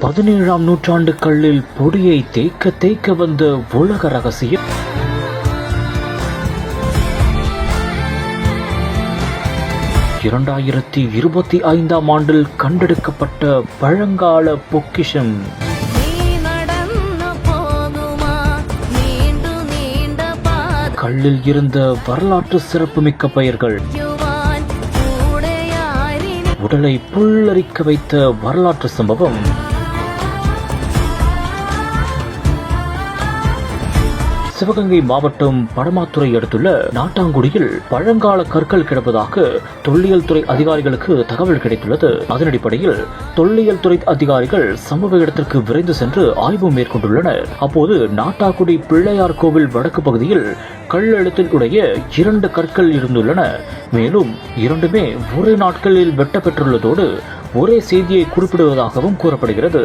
17ஆம் நூற்றாண்டு கல்லில் பொடியை தேய்க்க தேய்க்க வந்த உலக ரகசியம். இரண்டாயிரத்தி 25ஆம் ஆண்டில் கண்டெடுக்கப்பட்ட பழங்கால பொக்கிஷம். கல்லில் இருந்த வரலாற்று சிறப்புமிக்க பெயர்கள், உடலை புல்லரிக்க வைத்த வரலாற்று சம்பவம். சிவகங்கை மாவட்டம் படமாத்துறை அடுத்துள்ள நாட்டாங்குடியில் பழங்கால கற்கள் கிடப்பதாக தொல்லியல் துறை அதிகாரிகளுக்கு தகவல் கிடைத்துள்ளது. அதனடிப்படையில் தொல்லியல் துறை அதிகாரிகள் சம்பவ இடத்திற்கு விரைந்து சென்று ஆய்வு மேற்கொண்டுள்ளனர். அப்போது நாட்டாக்குடி பிள்ளையார் கோவில் வடக்கு பகுதியில் கல்லெழுத்தில் உடைய 2 கற்கள் இருந்துள்ளன. மேலும் இரண்டுமே ஒரே நாட்களில் வெட்டப்பெற்றுள்ளதோடு ஒரே செய்தியை குறிப்பிடுவதாகவும் கூறப்படுகிறது.